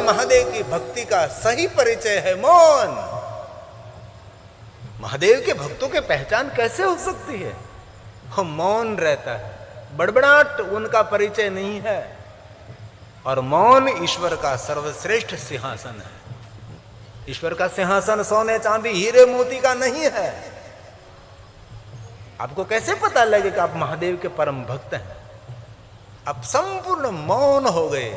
महादेव की भक्ति का सही परिचय है मौन। महादेव के भक्तों की पहचान कैसे हो सकती है? वो मौन रहता है, बड़बड़ाहट उनका परिचय नहीं है। और मौन ईश्वर का सर्वश्रेष्ठ सिंहासन है। ईश्वर का सिंहासन सोने चांदी हीरे मोती का नहीं है। आपको कैसे पता लगे कि आप महादेव के परम भक्त हैं? आप संपूर्ण मौन हो गए।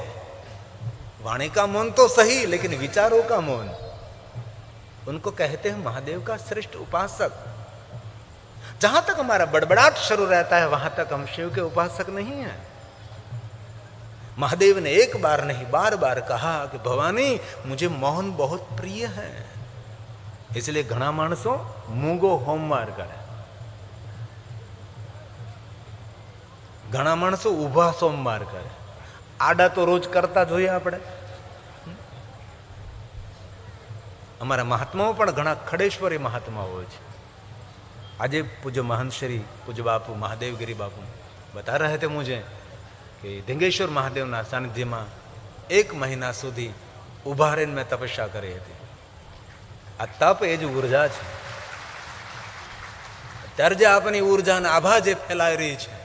वाणी का मौन तो सही, लेकिन विचारों का मौन। उनको कहते हैं महादेव का श्रेष्ठ उपासक। जहां तक हमारा बड़बड़ाहट शुरू रहता है, वहां तक हम शिव के उपासक नहीं हैं। महादेव ने एक बार नहीं बार बार कहा कि भवानी मुझे मौन बहुत प्रिय है। इसलिए घना मानसों मूंगो होमवार करे, घना मानसो उभा सोमवार करे। आડા તો રોજ કરતા જોઈએ આપણે. हमारा महात्माओं પણ ઘણા ખડેશ્વરી મહાત્માઓ છે. આજે पूज्य महंत श्री पूज्य बापू महादेव गिरी बापू बता रहे थे मुझे कि धिंगेश्वर महादेव ना सानिध्य में 1 महीना सुधी उभा रहीने मैं तपस्या करी थी. आ तप ए ज ऊर्जा है. त्यारे जे आपनी ऊर्जा ने आभा जे फैलाई रही है,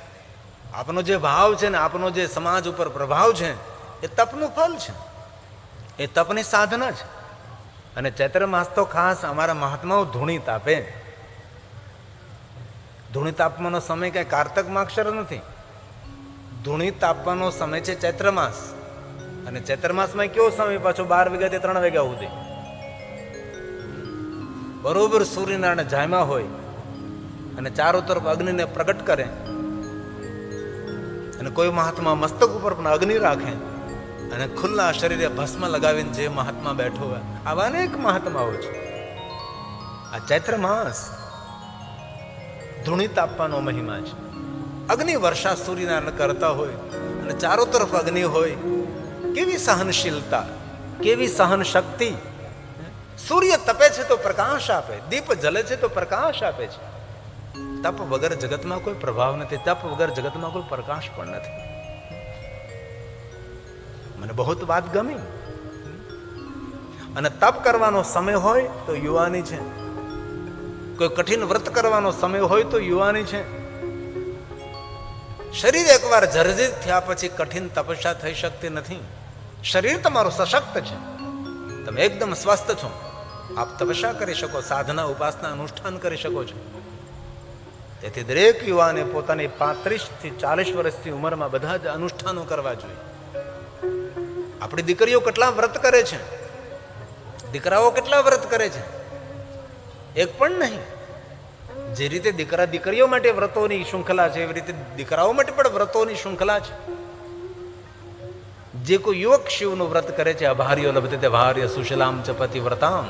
आपनो जे भाव है ने आपनो जे समाज पर प्रभाव है, ए तपनु फल है, ए तपनी साधना है. अने चैत्र मास तो खास अमारा महात्माओं धूणी तापे. धूणी तापવાનો समय क्या कार्तक माक्षर नहीं. धूणी तापવાનો समय है चैत्र मास. अने चैत्र मास में क्यों समय पाछो 12 वाग्या થી 3 वाग्या सुधी बरोबर सूर्यनारायण जायमा होय अने चारों तरफ अग्नि ने प्रकट करे. अने कोई महात्मा मस्तक ऊपर पण अग्नि राखे अने खुल्ला शरीरे भस्म लगावीने जे महात्मा बैठो है. आवा अनेक महात्माओ छे. आ चैत्र मास धूणी तापવાનો महिमा है. अग्नि वर्षा सूर्यनारायण करता होय अने चारों तरफ अग्नि होय. केवी सहनशीलता, केवी सहन शक्ति. सूर्य तपे छे तो प्रकाश आपे, दीप जले छे तो प्रकाश आपे छे. तप वगर जगत में कोई प्रभाव नहीं, तप वगर जगत में कोई प्रकाश पण नहीं. मने बहुत बात गमी. अने तप करवानो समय होय तो युवानी छे, कोई कठिन व्रत करवानो समय होय तो युवानी छे. शरीर एक बार जर्जरित थया पछी कठिन तपस्या थई शकती नहीं. शरीर तमारो सशक्त छे, तमे एकदम स्वस्थ छो, आप तपस्या करी शको, साधना उपासना अनुष्ठान करी शको छो. તેથી દરેક યુવાને પોતાની 35 થી 40 વર્ષની ઉંમરમાં બધા જ અનુષ્ઠાનો કરવા જોઈએ. આપણી દીકરીઓ કેટલા વ્રત કરે છે, દીકરાઓ કેટલા વ્રત કરે છે, એક પણ નહીં. જે રીતે દીકરા દીકરીઓ માટે વ્રતોની શૃંખલા છે, એવી રીતે દીકરાઓ માટે પણ વ્રતોની શૃંખલા છે. જે કોઈ યુવક શિવનું વ્રત કરે છે, અભાર્યો લભતે તે ભાર્ય સુશલામ ચ પતિવ્રતામ.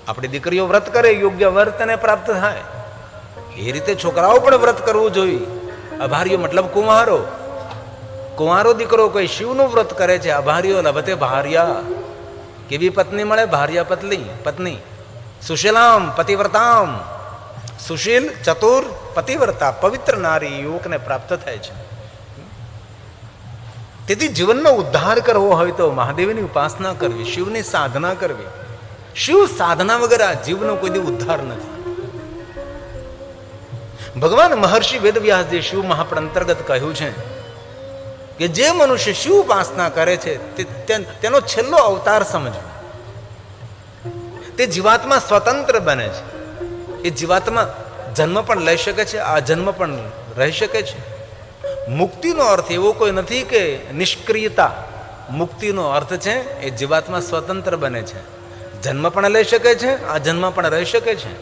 આપણી દીકરીઓ વ્રત કરે, યોગ્ય વર્તને પ્રાપ્ત થાય. એ રીતે છોકરાઓ પણ વ્રત કરવું જોઈએ. અભાર્યો મતલબ કુંવારો. કુંવારો દીકરો કોઈ શિવનું વ્રત કરે છે, અભાર્યો લભતે ભાર્યા. કેવી પત્ની મળે? ભાર્યા પત્ની. સુશીલામ પતિવ્રતામ. સુશીલ ચતુર પતિવ્રતા પવિત્ર નારી યુવકને પ્રાપ્ત થાય છે. તેથી જીવનનો ઉદ્ધાર કરવો હોય તો મહાદેવની ઉપાસના કરવી, શિવની સાધના કરવી. શિવ સાધના વગર આ જીવનો કોઈ દી ઉદ્ધાર નથી. ભગવાન મહર્ષિ વેદવ્યાસજી શિવ મહાપણ અંતર્ગત કહ્યું છે કે જે મનુષ્ય શિવ ઉપાસના કરે છે તેનો છેલ્લો અવતાર સમજો. તે જીવાત્મા સ્વતંત્ર બને છે. એ જીવાત્મા જન્મ પણ લઈ શકે છે, આ જન્મ પણ રહી શકે છે. મુક્તિનો અર્થ એવો કોઈ નથી કે નિષ્ક્રિયતા. મુક્તિનો અર્થ છે એ જીવાત્મા સ્વતંત્ર બને છે, જન્મ પણ લઈ શકે છે, આ જન્મ પણ રહી શકે છે.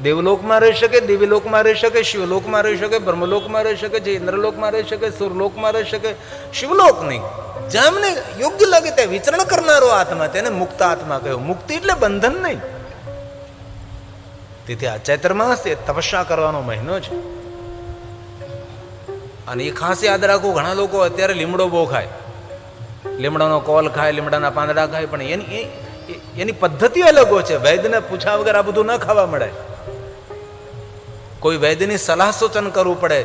દેવલોકમાં રહી શકે, દેવીલોકમાં રહી શકે, શિવલોકમાં રહી શકે, બ્રહ્મલોકમાં રહી શકે છે, ઇન્દ્રલોકમાં રહી શકે, સુરલોકમાં રહી શકે. શિવલોક નહીં, જેમને યોગ્ય લાગે તે વિચરણ કરનારો આત્મા, તેને મુક્ત આત્મા કહ્યું. મુક્તિ એટલે બંધન નહીં. તેથી આ ચૈત્ર માસ એ તપસ્યા કરવાનો મહિનો છે. અને એ ખાસ યાદ રાખવું, ઘણા લોકો અત્યારે લીમડો બહુ ખાય, લીમડાનો કોલ ખાય, લીમડાના પાંદડા ખાય, પણ એની પદ્ધતિ અલગ હોય છે. વૈદ્યને પૂછ્યા વગર આ બધું ન ખાવા મળે. કોઈ વૈદ્યની સલાહ સૂચન કરવું પડે.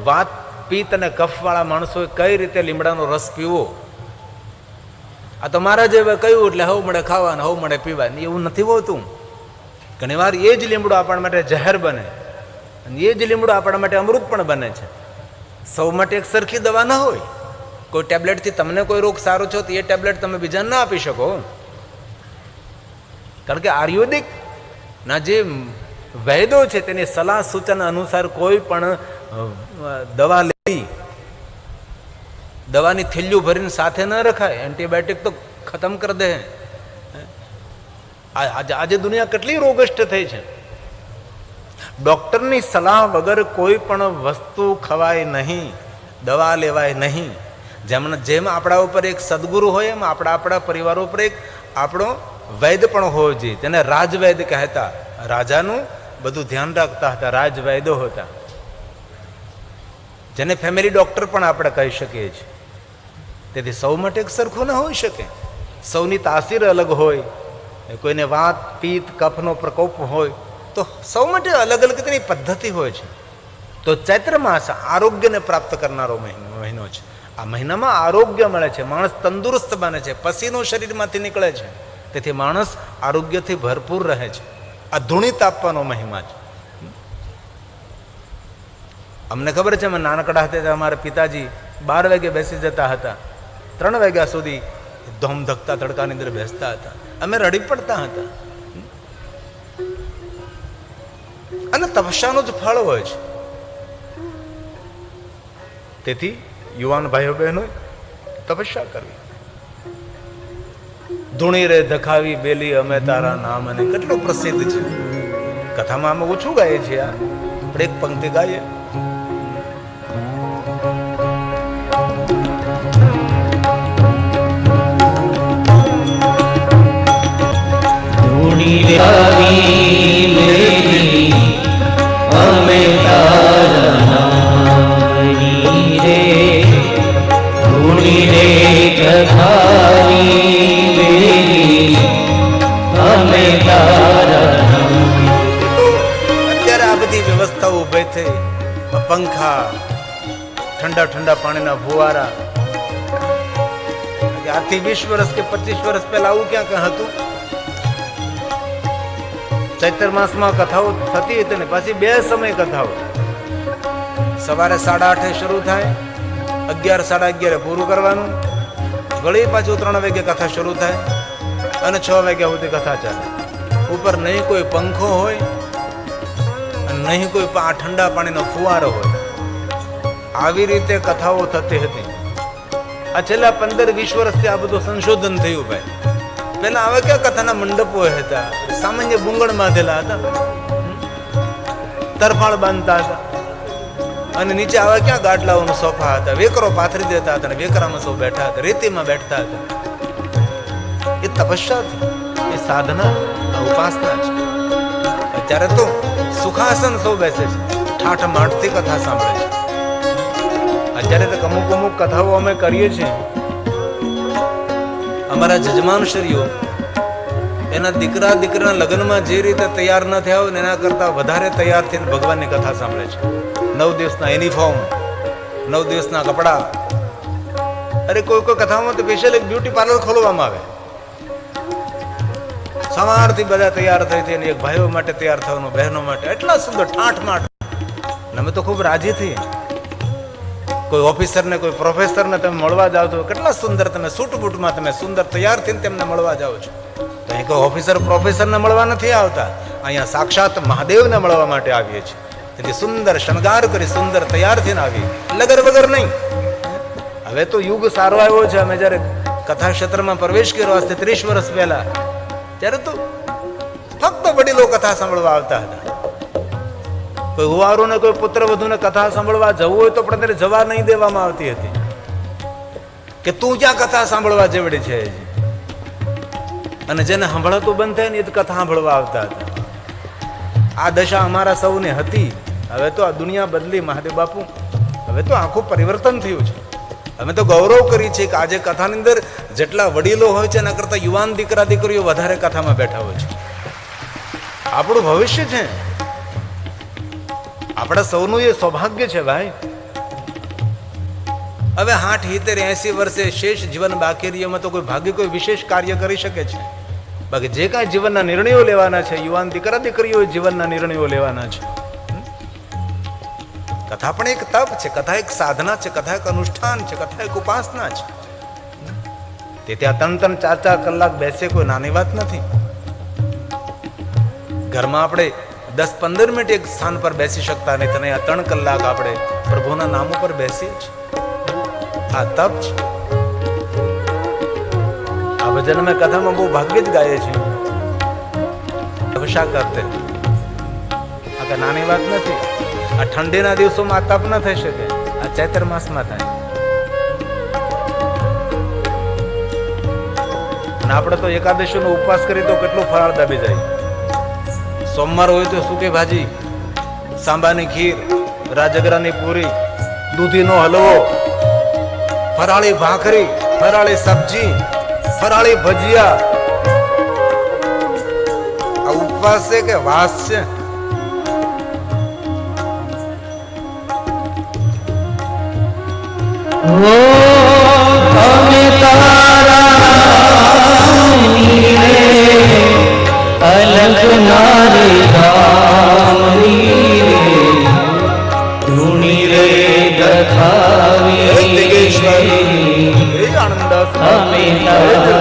વાત પિત્ત અને કફ વાળા માણસોએ કઈ રીતે લીમડાનો રસ પીવો, આ તો મારા જે કહ્યું એટલે હવ મળે ખાવાનું, હવ મળે પીવાનું, એવું નથી હોતું. ઘણી વાર એ જ લીમડો આપણા માટે ઝેર બને અને એ જ લીમડો આપણા માટે અમૃત પણ બને છે. સૌ માટે એક સરખી દવા ના હોય. કોઈ ટેબ્લેટથી તમને કોઈ રોગ સારો છો તો એ ટેબ્લેટ તમે બીજાને ના આપી શકો. કારણ કે આયુર્વેદિક ના જે વૈદ્યો છે તેની સલાહ સૂચન અનુસાર કોઈ પણ દવા લેવી, દવાની થેલીઓ ભરીને સાથે ન રખાય. એન્ટીબાયોટિક તો ખતમ કરી દે. આજે દુનિયા કેટલી રોગસ્ટ થઈ છે. ડોક્ટરની સલાહ વગર કોઈ પણ વસ્તુ ખવાય નહીં, દવા લેવાય નહીં. જેમ આપણા ઉપર એક સદગુરુ હોય એમ આપણા પરિવાર ઉપર એક આપણો વૈદ્ય પણ હોવો જોઈએ. તેને રાજવૈદ્ય કહેતા. રાજાનું બધું ધ્યાન રાખતા હતા, રાજવૈદ્યો હતા. જેને ફેમિલી ડોક્ટર પણ આપણે કહી શકીએ છીએ. તેથી સૌ માટે એક સરખું ન હોઈ શકે. સૌની તાસીર અલગ હોય. કોઈને વાત, પિત્ત, કફનો પ્રકોપ હોય તો સૌ માટે અલગ અલગ તેની પદ્ધતિ હોય છે. તો ચૈત્ર માસ આરોગ્યને પ્રાપ્ત કરનારો મહિનો છે. આ મહિનામાં આરોગ્ય મળે છે, માણસ તંદુરસ્ત બને છે, પસીનો શરીરમાંથી નીકળે છે. તેથી માણસ આરોગ્યથી ભરપૂર રહે છે. આ ધૂણી તાપવાનો મહિમા છે. અમને ખબર છે, અમે નાનકડા હતા ત્યારે અમારા પિતાજી 12 વાગે બેસી જતા હતા, 3 વાગ્યા સુધી ધોમ ધકતા તડકાની અંદર બેસતા હતા. અમે રડી પડતા હતા. અને તપસ્યાનું જ ફળ હોય છે. તેથી યુવાન ભાઈઓ બહેનો તપસ્યા કરવી. ધૂણી રે ધખાવી બેલી અમે તારા નામ, અને કેટલું પ્રસિદ્ધ છે. કથામાં અમે ઓછું ગાઈએ છીએ, પણ એક પંક્તિ ગાઈએ. ધૂણી રે અમે તારા નામની રે, ધૂણી રે ધખાવી અમે તારા નામ. અત્યારે આ બધી વ્યવસ્થાઓ ઊભી થઈ, પંખા, ઠંડા ઠંડા પાણીના ફુવારા. આજથી 20 વર્ષ કે 25 વર્ષ પહેલા આવું ક્યાં ક્યાં હતું. ચૈત્ર માસમાં કથાઓ થતી હતી ને પાછી 2 સમય કથાઓ. સવારે 8:30 શરૂ થાય, 11, 11:30 પૂરું કરવાનું. વળી પાછું 3 વાગે કથા શરૂ થાય અને 6 વાગ્યા સુધી કથા ચાલે. ઉપર નહીં કોઈ પંખો હોય અને નહીં કોઈ ઠંડા પાણીનો ફુવારો હોય. આવી રીતે કથાઓ થતી હતી. આ છેલ્લા 15-20 વર્ષથી આ બધું સંશોધન થયું ભાઈ. પેલા હવે ક્યાં કથાના મંડપો હતા, સામાન્ય બુંગણ બાંધેલા હતા, તરફાળ બાંધતા હતા, અને નીચે આવા ક્યાં ગાડલાઓનો સોફા હતા, વેકરો પાથરી દેતા હતા, વેકરામાં સૌ બેઠા હતા, રેતીમાં બેઠતા હતા. એ તપસ્યા હતી, એ સાધના, આ ઉપાસના છે. અત્યારે તો સુખાસન સૌ બેસે છે, ઠાઠ માઠથી કથા સાંભળે છે. અત્યારે તો અમુક કથાઓ અમે કરીએ છીએ. અમારા જજમાનશ્રીઓ એના દીકરાના લગ્નમાં જે રીતે તૈયાર ન થયા હોય ને એના કરતા વધારે તૈયાર થઈને ભગવાનની કથા સાંભળે છે. 9 દિવસના યુનિફોર્મ, 9 દિવસના કપડા. અરે કોઈ કથામાં તો સ્પેશિયલ એક બ્યુટી પાર્લર ખોલવામાં આવે. સવારથી બધા તૈયાર થઈ એક ભાઈઓ માટે તૈયાર થવાનું, બહેનો માટે. એટલા સુંદર ઠાઠ માઠ. અમે તો ખૂબ રાજી થઈએ. કોઈ ઓફિસરને, કોઈ પ્રોફેસરને તમે મળવા જાઓ છો, કેટલા સુંદર તમે સૂટ બૂટમાં તમે સુંદર તૈયાર થઈને તેમને મળવા જાઓ છો. તો અહીં કોઈ ઓફિસર પ્રોફેસરને મળવા નથી આવતા, અહીંયા સાક્ષાત મહાદેવને મળવા માટે આવીએ છીએ. તેથી સુંદર શણગાર કરી, સુંદર તૈયાર થઈને આવીએ, લગર વગર નહીં. હવે તો યુગ સારો આવ્યો છે. અમે જ્યારે કથા ક્ષેત્રમાં પ્રવેશ કર્યો આજથી 30 વર્ષ પહેલા, ત્યારે તો ફક્ત વડીલો કથા સાંભળવા આવતા હતા. કોઈ હુવારોને, કોઈ પુત્ર વધુને કથા સાંભળવા જવું હોય તો પણ તેને જવા નહીં દેવામાં આવતી હતી કે તું ક્યાં કથા સાંભળવા જેવડી છે. અને જેને સાંભળાતું બંધ થાય ને એ કથા સાંભળવા આવતા હતા. આ દશા અમારા સૌને હતી. હવે તો આ દુનિયા બદલી મહાદેવ બાપુ. હવે તો આખું પરિવર્તન થયું છે. અમે તો ગૌરવ કરીએ છીએ કે આજે કથાની અંદર જેટલા વડીલો હોય છે એના કરતા યુવાન દીકરા દીકરીઓ વધારે કથામાં બેઠા હોય છે. આપણું ભવિષ્ય છે. આપણા સૌનું એ સૌભાગ્ય છે ભાઈ. હવે 60, 70, 80 વર્ષે શેષ જીવન બાકી રહ્યું તો કોઈ ભાગ્ય કોઈ વિશેષ કાર્ય કરી શકે છે? બાકી જે કાંઈ જીવનના નિર્ણયો લેવાના છે, યુવાન દીકરા દીકરીઓ જીવનના નિર્ણયો લેવાના છે. કથા પણ એક તપ છે, કથા એક સાધના છે, કથા એક અનુષ્ઠાન છે, કથા એક ઉપાસના છે. તે ત્યાં 3-3, 4-4 કલાક બેસે કોઈ નાની વાત નથી. ઘરમાં આપણે 10-15 મિનિટ એક સ્થાન પર બેસી શકતા નથી, અને આ 3 કલાક આપણે પ્રભુના નામ ઉપર બેસીએ છીએ. આ તપ છે. આ ભજન મેં કથામાં બહુ ભાગ્યે જ ગાઈએ છીએ. અભિષેક કરતે આ કઈ નાની વાત નથી. આ ઠંડીના દિવસોમાં આ તપ ન થઈ શકે, આ ચૈત્ર માસમાં થાય. અને આપણે તો એકાદશીનો ઉપવાસ કરીએ તો કેટલું ફરાળ દાબી જાય. સોમવાર હોય તો સૂકી ભાજી, સાંબાની ખીર, રાજગરાની પૂરી, દૂધીનો હલવો, ફરાળી ભાખરી, ફરાળી સબ્જી, ફરાળી ભજીયા. આ ઉપવાસ છે કે વાસ છે? અમે તારા અલગ નારી રામની રે ધૂણી રે ગથાવી આનંદ અમે તારા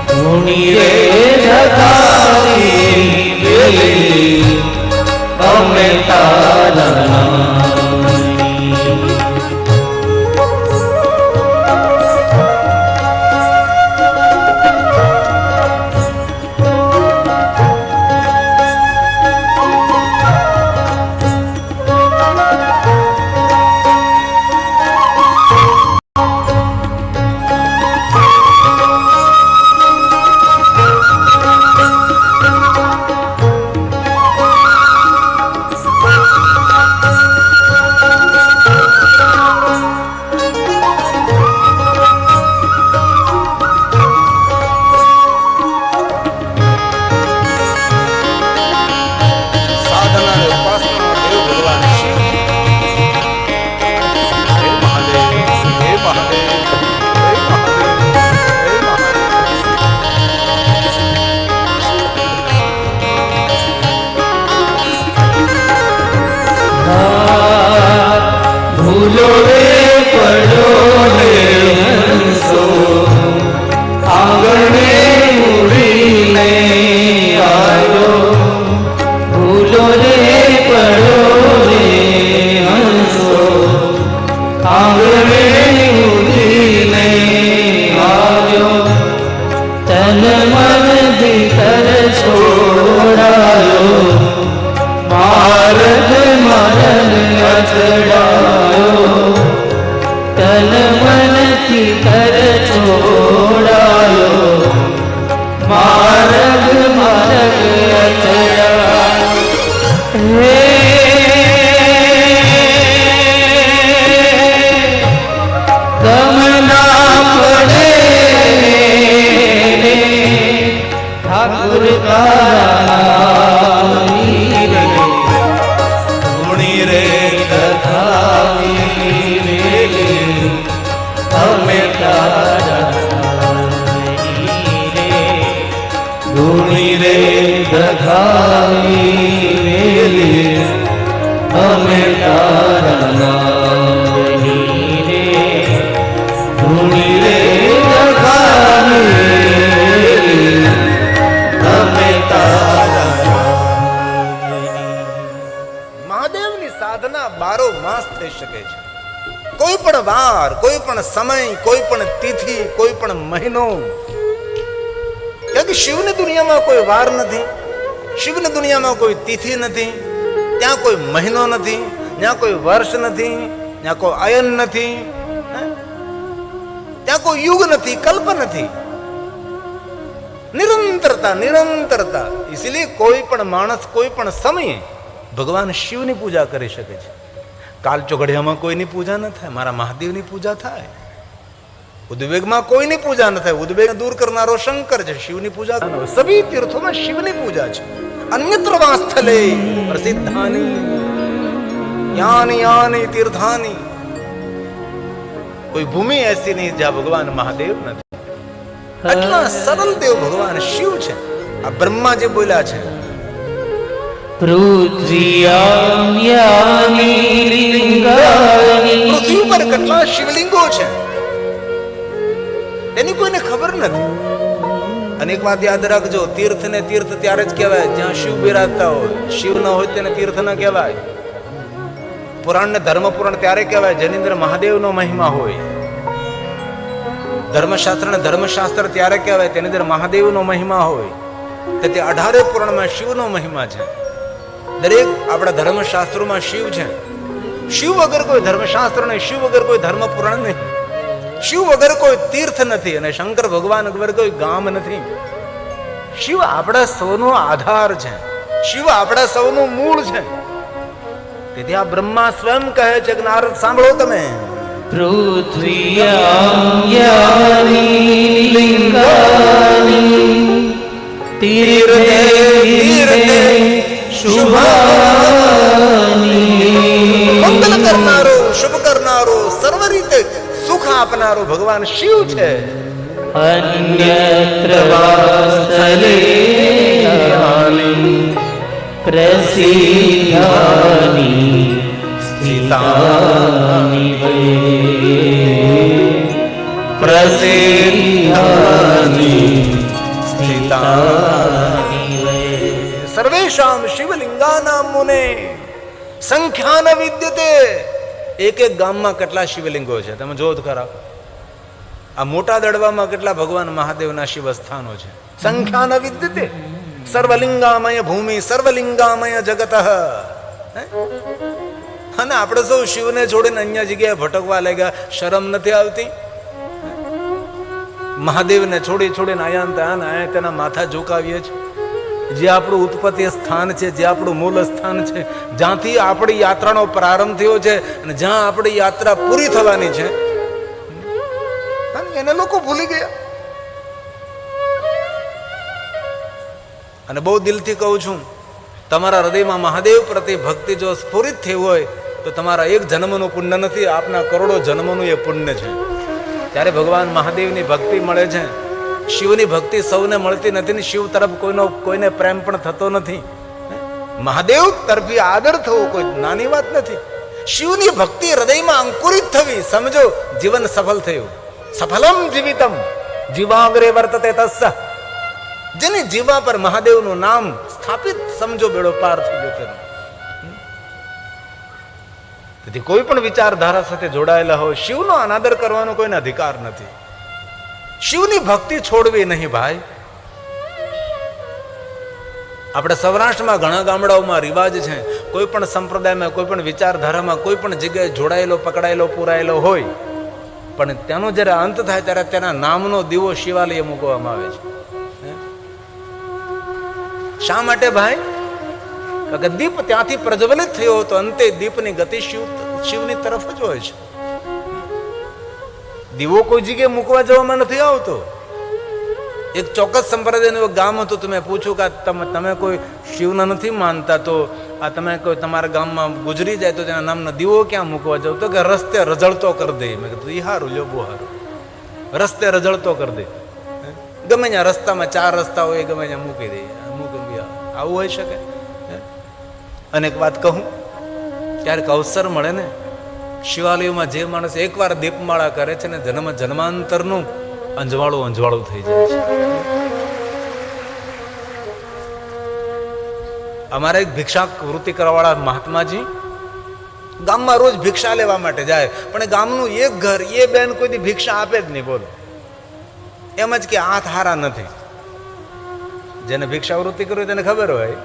ધૂણી રે ગથાવી અમે તારા સમય, કોઈ પણ તિથિ, કોઈ પણ મહિનો. કે શિવની દુનિયામાં કોઈ વાર નથી, શિવની દુનિયામાં કોઈ તિથિ નથી, ત્યાં કોઈ મહિનો નથી, ત્યાં કોઈ વર્ષ નથી, ત્યાં કોઈ અયન નથી, ત્યાં કોઈ યુગ નથી, કલ્પ નથી. નિરંતરતા, નિરંતરતા. इसलिए કોઈ પણ માણસ કોઈ પણ સમયે ભગવાન શિવની પૂજા કરી શકે છે. કાલ ચોઘડિયામાં કોઈની પૂજા ન થાય, મારા મહાદેવની પૂજા થાય. ઉદ્વેગમાં કોઈની પૂજા ન થાય, ઉદ્વેગ દૂર કરનારો શંકર છે, શિવની પૂજા. સભી તીર્થોમાં શિવની પૂજા છે. અન્યત્ર વા સ્થલે પ્રસિદ્ધાની यानी यानी तीर्थानी, कोई भूमि ऐसी नहीं जहां भगवान महादेव નથી. આટલા સરળ દેવ ભગવાન શિવ છે. આ બ્રહ્મા જે બોલ્યા છે, પૃથ્વ્યામ યાની લિંગાની, પૃથ્વી પર કેટલા શિવલિંગો છે એની કોઈને ખબર નથી. અને એક વાત યાદ રાખજો, તીર્થ ને તીર્થ ત્યારે જ કહેવાય જ્યાં શિવ બિરાજતા હોય. શિવ ન હોય તેને તીર્થ ન કહેવાય. પુરાણ ને ધર્મ પુરાણ ત્યારે કહેવાય જેની અંદર મહાદેવનો મહિમા હોય. ધર્મશાસ્ત્ર ને ધર્મશાસ્ત્ર ત્યારે કહેવાય તેની અંદર મહાદેવનો મહિમા હોય. તે 18 પુરાણમાં શિવનો મહિમા છે. દરેક આપણા ધર્મશાસ્ત્રોમાં શિવ છે. શિવ વગર કોઈ ધર્મશાસ્ત્ર નહીં, શિવ વગર કોઈ ધર્મ પુરાણ નહીં, શિવ વગર કોઈ તીર્થ નથી, અને શંકર ભગવાન વગર કોઈ ગામ નથી. શિવ આપણા સૌનો આધાર છે, શિવ આપણા સૌનું મૂળ છે. તેથી આ બ્રહ્મા સ્વયં કહે છે કે નારદ સાંભળો તમે, પૃથ્વ્યામ યાની લિંગાની, તીર્થે તીર્થે શુભાની, મંગલ કરનારો, શુભ કરનારો, સર્વ રીતે સુખ આપનારો ભગવાન શિવ છે. અન્યત્ર વાસલે પ્રસિદ્ધાની સ્થિતાની વૈ, પ્રસિદ્ધાની સ્થિતાની વૈ. સર્વેષામ શિવલિંગાનામ મુને સંખ્યા ન વિદ્યતે. એક એક ગામમાં કેટલા શિવલિંગો છે તમે જોવો તો ખરા. આ મોટા દડવામાં કેટલા ભગવાન મહાદેવના શિવ સ્થાનો છે, સંખ્યા ન વિદ્યતે. સર્વલિંગામય ભૂમિ, સર્વલિંગામય જગત. અને આપણે સૌ શિવને છોડીને અન્ય જગ્યાએ ભટકવા લાગ્યા. શરમ નથી આવતી? મહાદેવને છોડી છોડીને આયા તેના માથા ઝુકાવીએ છીએ. જે આપણું ઉત્પત્તિ સ્થાન છે, જે આપણું મૂળ સ્થાન છે, જ્યાંથી આપણી યાત્રાનો પ્રારંભ થયો છે અને જ્યાં આપણી યાત્રા પૂરી થવાની છે, એને લોકો ભૂલી ગયા. અને બહુ દિલથી કહું છું, તમારા હૃદયમાં મહાદેવ પ્રત્યે ભક્તિ જો સ્ફુરિત થઈ હોય તો તમારા એક જન્મનું પુણ્ય નથી, આપના કરોડો જન્મનું એ પુણ્ય છે. ત્યારે ભગવાન મહાદેવની ભક્તિ મળે છે. શિવની ભક્તિ સૌને મળતી નથી ને શિવ તરફ કોઈને પ્રેમ પણ થતો નથી. મહાદેવ તરફી આદર થવો કોઈ નાની વાત નથી. શિવની ભક્તિ હૃદયમાં અંકુરિત થવી, સમજો જીવન સફળ થયું. સફલમ જીવિતમ જીવાગ્રે વર્તતે તસ્સ. જેની જીવા પર મહાદેવનું નામ સ્થાપિત, સમજો બેડો પાર થઈ ગયો તેનો. તેથી કોઈ પણ વિચારધારા સાથે જોડાયેલા હોય, શિવનો અનાદર કરવાનો કોઈને અધિકાર નથી. શિવની ભક્તિ છોડવી નહીં ભાઈ. આપણે સૌરાષ્ટ્રમાં ઘણા ગામડાઓમાં રિવાજ છે, કોઈ પણ સંપ્રદાયમાં, કોઈ પણ વિચારધારામાં, કોઈ પણ જગ્યાએ જોડાયેલો, પકડાયેલો, પુરાયેલો હોય, પણ તેનો જ્યારે અંત થાય ત્યારે તેના નામનો દીવો શિવાલય મૂકવામાં આવે છે. શા માટે ભાઈ? કારણ કે દીપ ત્યાંથી પ્રજ્વલિત થયો હતો, અંતે દીપની ગતિ શિવની તરફ જ હોય છે. દીવો કોઈ જગ્યાએ મૂકવા જવામાં નથી આવતો. એક ચોક્કસ સંપ્રદાયનું ગામ હતું, તમે પૂછું કે તમે કોઈ શિવના નથી માનતા, તો આ તમે કોઈ તમારા ગામમાં ગુજરી જાય તો તેના નામનો દીવો ક્યાં મૂકવા જાવ? તો કે રસ્તે રજળતો કરી દે. મેં કીધું એ હારું, લ્યો બહુ હારું, રસ્તે રજળતો કરી દે. ગમે ત્યાં રસ્તામાં 4 રસ્તા હોય, ગમે ત્યાં મૂકી દે. આવું હોઈ શકે? અને એક વાત કહું, ક્યારેક અવસર મળે ને, શિવાલયોમાં જે માણસ એકવાર દીપમાળા કરે છે ને, જન્માંતરનું અંજવાળું થઈ જાય છે. અમારા એક ભિક્ષા વૃત્તિ કરવાવાળા મહાત્માજી ગામમાં રોજ ભિક્ષા લેવા માટે જાય, પણ ગામનું એક ઘર એ બેન કોઈ દી ભિક્ષા આપે જ નહીં. બોલો, એમ જ કે હાથ હારા નથી. જેને ભિક્ષાવૃત્તિ કરવી તેને ખબર હોય,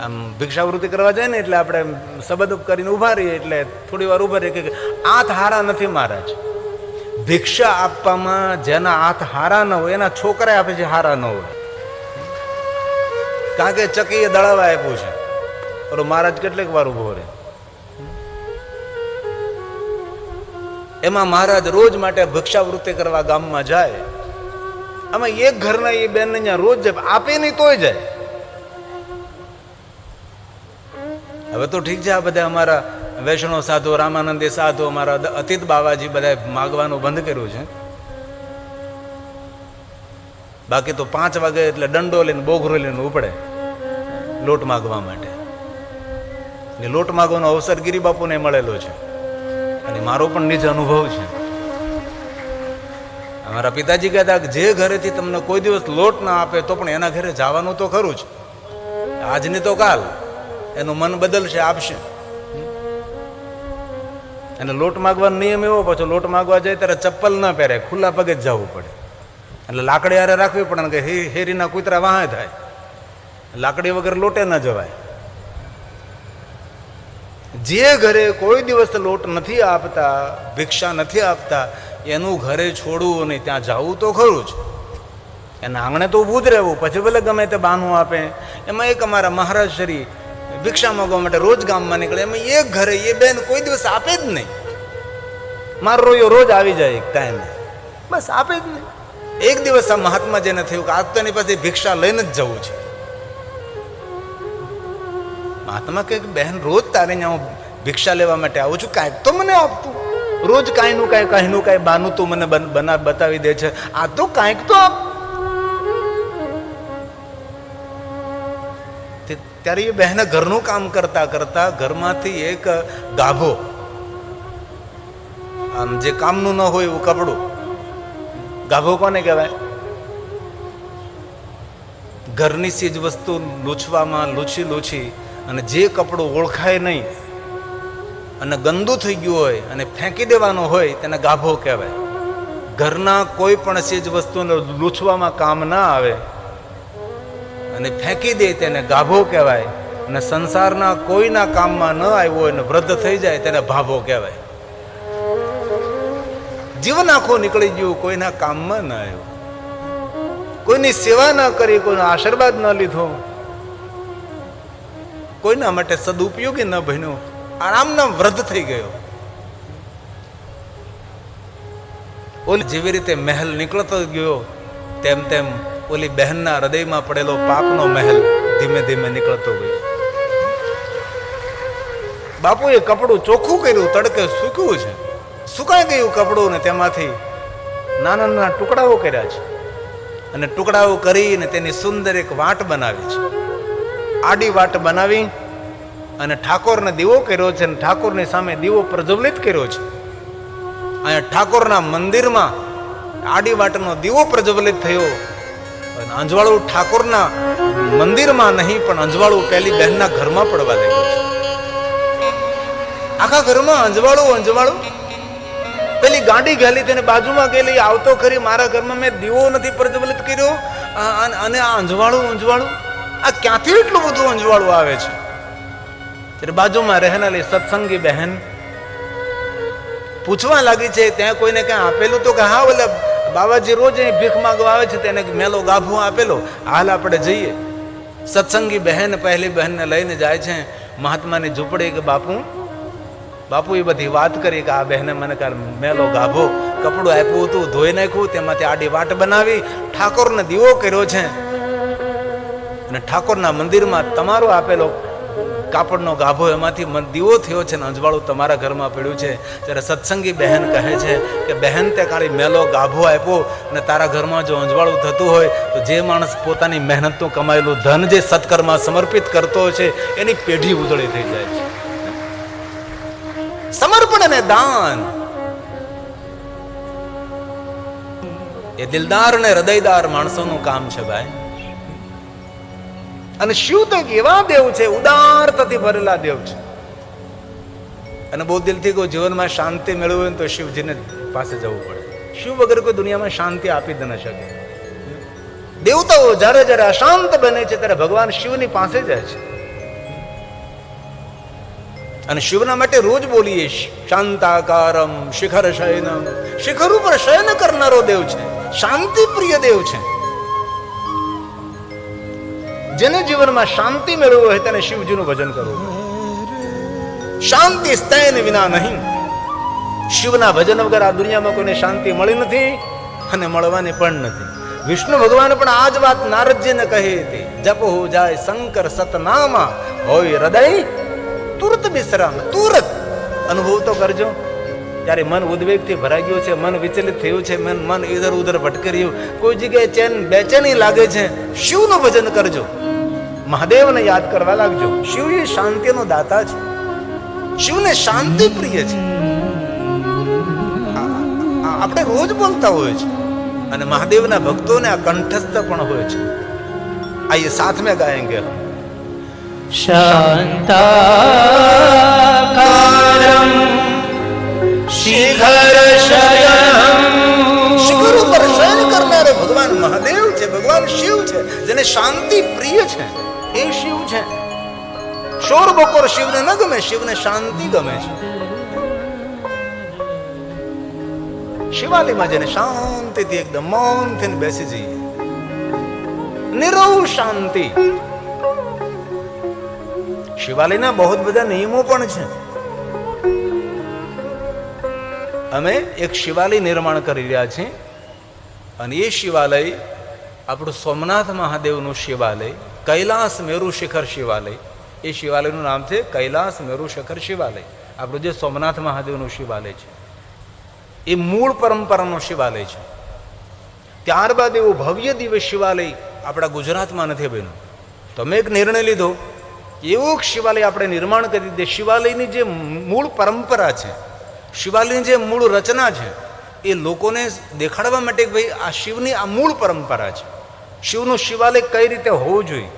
આમ ભિક્ષાવૃત્તિ કરવા જાય ને એટલે આપણે શબ્દ કરીને ઉભા રહીએ, એટલે થોડી વાર ઉભા રહીએ કે હાથ હારા નથી મહારાજ. ભિક્ષા આપવામાં જેના હાથ હારા ન હોય એના છોકરા આપે છે હારા ન હોય. કારણ કે ચકીએ દળાવા આપ્યું છે, ઓલો મહારાજ કેટલીક વાર ઉભો રહે. એમાં મહારાજ રોજ માટે ભિક્ષાવૃત્તિ કરવા ગામમાં જાય. આમાં એક ઘરના એ બેન રોજ જાય, આપે નહીં તોય જાય. હવે તો ઠીક છે, આ બધા અમારા વૈષ્ણવ સાધુ, રામાનંદી સાધુ, અમારા અતીત બાવાજી બધા માગવાનું બંધ કર્યું છે. બાકી તો 5 વાગે એટલે દંડો લઈને બોઘરો લઈને ઉપડે લોટ માગવા માટે. ને લોટ માગવાનો અવસર ગિરિબાપુને મળેલો છે અને મારો પણ નિજ અનુભવ છે. અમારા પિતાજી કહેતા કે જે ઘરેથી તમને કોઈ દિવસ લોટ ના આપે તો પણ એના ઘરે જવાનું તો ખરું જ. આજની તો કાલ એનું મન બદલશે, આપશે. અને લોટ માગવાનો નિયમ એવો, પાછો લોટ માગવા જાય ત્યારે ચપ્પલ ના પહેરે, ખુલ્લા પગે જ જવું પડે. એટલે લાકડી હારે રાખવી પડે કે હેરીના કૂતરા વાહે થાય. લાકડી વગર લોટે ન જવાય. જે ઘરે કોઈ દિવસ લોટ નથી આપતા, ભિક્ષા નથી આપતા, એનું ઘરે છોડવું અને ત્યાં જવું તો ખરું જ. એના આંગણે તો ઊભું જ રહેવું, પછી ભલે ગમે તે બહાનું આપે. એમાં એક અમારા મહારાજ શ્રી ભિક્ષા માંગવા માટે રોજ ગામમાં નીકળે. એમાં એક ઘરે એ બેન કોઈ દિવસ આપે જ નહીં. મારો રોયો રોજ આવી જાય એક ટાઈમે, બસ આપે જ નહીં. એક દિવસ આ મહાત્માજીને થયું કે આજ તો એની પાસે ભિક્ષા લઈને જ જવું છે. મહાત્મા કહે બહેન, રોજ તારે હું ભિક્ષા લેવા માટે આવું છું, કાંઈક તો મને આપતું. રોજ કાંઈનું કાંઈ બાનું તું મને બતાવી દે છે, આ તો કાંઈક તો આપ. ત્યારે એ બહેને ઘરનું કામ કરતા કરતા ઘરમાંથી એક ગાભો, આમ જે કામનું ન હોય એવું કપડું, ગાભો કોને કહેવાય? ઘરની ચીજ વસ્તુ લૂછવામાં લૂછી અને જે કપડું ઓળખાય નહીં અને ગંદુ થઈ ગયું હોય અને ફેંકી દેવાનો હોય તેને ગાભો કહેવાય. ઘરના કોઈ પણ ચીજ વસ્તુને લૂછવામાં કામ ના આવે અને ફેંકી દે તેને ગાભો કહેવાય. અને સંસારના કોઈના કામમાં ન આવ્યો હોય અને વૃદ્ધ થઈ જાય તેને ભાભો કહેવાય. જીવન આખું નીકળી ગયું, કોઈના કામમાં ન આવ્યું, કોઈની સેવા ન કરી, કોઈનો આશીર્વાદ ન લીધો, કોઈના માટે સદુપયોગી ન બન્યો, આરામના વૃદ્ધ થઈ ગયો. ઓલી જેવી રીતે મહેલ નીકળતો ગયો તેમ તેમ ઓલી બહેનના હૃદયમાં પડેલો પાપનો મહેલ ધીમે ધીમે નીકળતો ગયો. બાપુએ કપડું ચોખ્ખું કર્યું, તડકે સૂક્યું છે, સુકાઈ ગયું કપડું, ને તેમાંથી નાના નાના ટુકડાઓ કર્યા છે અને ટુકડાઓ કરીને તેની સુંદર એક વાટ બનાવી છે. આડી વાટ બનાવી અને ઠાકોરને દીવો કર્યો છે અને ઠાકોરની સામે દીવો પ્રજ્વલિત કર્યો છે. અહીંયા ઠાકોરના મંદિરમાં આડી વાટનો દીવો પ્રજ્વલિત થયો અને અંજવાળું ઠાકોરના મંદિરમાં નહીં પણ અંજવાળું પેલી બહેનના ઘરમાં પડવા લાગ્યું છે. આખા ઘરમાં અંજવાળું. પેલી ગાડી ગયેલી તેને બાજુમાં ગયેલી, આવતો ખરી, મારા ઘરમાં મેં દીવો નથી પ્રજ્વલિત કર્યો અને આ અંજવાળું આ ક્યાંથી એટલું બધું અંજવાળું આવે છે? ત્યારે બાજુમાં રહેનારી સત્સંગી બહેન પૂછવા લાગી છે, ત્યાં કોઈને ક્યાં આપેલું? તો કે હા, ઓલા બાવાજી રોજ ભીખ માંગવા આવે છે, તેને મેલો ગાભો આપેલો, હાલ આપણે જઈએ. સત્સંગી બહેન પહેલી બહેનને લઈને જાય છે મહાત્માની ઝૂંપડી. કે બાપુ એ બધી વાત કરી કે આ બહેને મને કાલ મેલો ગાભો કપડું આપ્યું હતું, ધોઈ નાખ્યું, તેમાંથી આડી વાટ બનાવી ઠાકોરને દીવો કર્યો છે અને ઠાકોરના મંદિરમાં તમારો આપેલો કાપડનો ગાભો એમાંથી દીવો થયો છે ને અંજવાળું તમારા ઘરમાં પડ્યું છે. ત્યારે સત્સંગી બહેન કહે છે કે બહેન, તે કાળી મેલો ગાભો આપ્યો અને તારા ઘરમાં જો અંજવાળું થતું હોય તો જે માણસ પોતાની મહેનતનું કમાયેલું ધન જે સત્કર્મમાં સમર્પિત કરતો હોય છે એની પેઢી ઉજળી થઈ જાય છે. સમર્પણ અને દાન એ દિલદાર અને હૃદયદાર માણસોનું કામ છે ભાઈ. અને શિવ તો એક એવા દેવ છે, ઉદારતાથી ભરેલા દેવ છે. અને બહુ દિલથી કોઈ જીવનમાં શાંતિ મેળવવી હોય તો શિવજીને પાસે જવું પડે. શિવ વગર કોઈ દુનિયામાં શાંતિ આપી જ ન શકે. દેવતાઓ જ્યારે જ્યારે અશાંત બને છે ત્યારે ભગવાન શિવની પાસે જાય છે અને શિવના માટે રોજ બોલીએ શાંતાકારમ શિખર શયનમ. શિખર ઉપર શયન કરનારો દેવ છે, શાંતિ પ્રિય દેવ છે. જેને જીવનમાં શાંતિ મેળવવું હોય તેને શિવજીનું ભજન કરવું. શાંતિ સ્થાયને વિના નહીં. શિવના ભજન વગર આ દુનિયામાં કોઈને શાંતિ મળી નથી અને મળવાની પણ નથી. વિષ્ણુ ભગવાન પણ આ જ વાત નારદજીને કહી હતી, જપ હો જાય શંકર સતનામા, હોય હૃદય તુરત વિશ્રામ, તુરત અનુભવ તો કરજો. ત્યારે મન ઉદ્વેગથી ભરાઈ ગયું છે, મન વિચલિત થયું છે, મન ઇધર ઉધર ભટકી રહ્યું, કોઈ જગ્યાએ ચેન બેચેની લાગે છે, શિવનું ભજન કરજો, મહાદેવને યાદ કરવા લાગજો. શિવ એ શાંતિનો દાતા છે, શિવને શાંતિ પ્રિય છે. આપણે રોજ બોલતા હોય છે અને મહાદેવના ભક્તોને આ કંઠસ્થ પણ હોય છે. આइए साथ में गाएंगे. શાંતાકારમ શિખર શયનમ. શિખર ઉપર શયન કરનારો ભગવાન મહાદેવ છે, ભગવાન શિવ છે, જેને શાંતિ પ્રિય છે એ શિવ છે. શોર બકોર શિવને ન ગમે, શિવને શાંતિ ગમે છે. શિવાલયમાં જેને શાંતિથી એકદમ મૌનથી બેસી જઈએ, નિરવ શાંતિ. શિવાલયના બહુ બધા નિયમો પણ છે. અમે એક શિવાલય નિર્માણ કરી રહ્યા છીએ અને એ શિવાલય આપણું સોમનાથ મહાદેવનું શિવાલય, કૈલાસ મેરુ શિખર શિવાલય. એ શિવાલયનું નામ છે કૈલાસ મેરુ શિખર શિવાલય. આપણું જે સોમનાથ મહાદેવનું શિવાલય છે એ મૂળ પરંપરાનું શિવાલય છે. ત્યારબાદ એવું ભવ્ય દિવ્ય શિવાલય આપણા ગુજરાતમાં નથી બન્યું. તો અમે એક નિર્ણય લીધો, એવું શિવાલય આપણે નિર્માણ કરી દઈએ. શિવાલયની જે મૂળ પરંપરા છે, શિવાલયની જે મૂળ રચના છે, એ લોકોને દેખાડવા માટે કે ભાઈ આ શિવની આ મૂળ પરંપરા છે, શિવનું શિવાલય કઈ રીતે હોવું જોઈએ.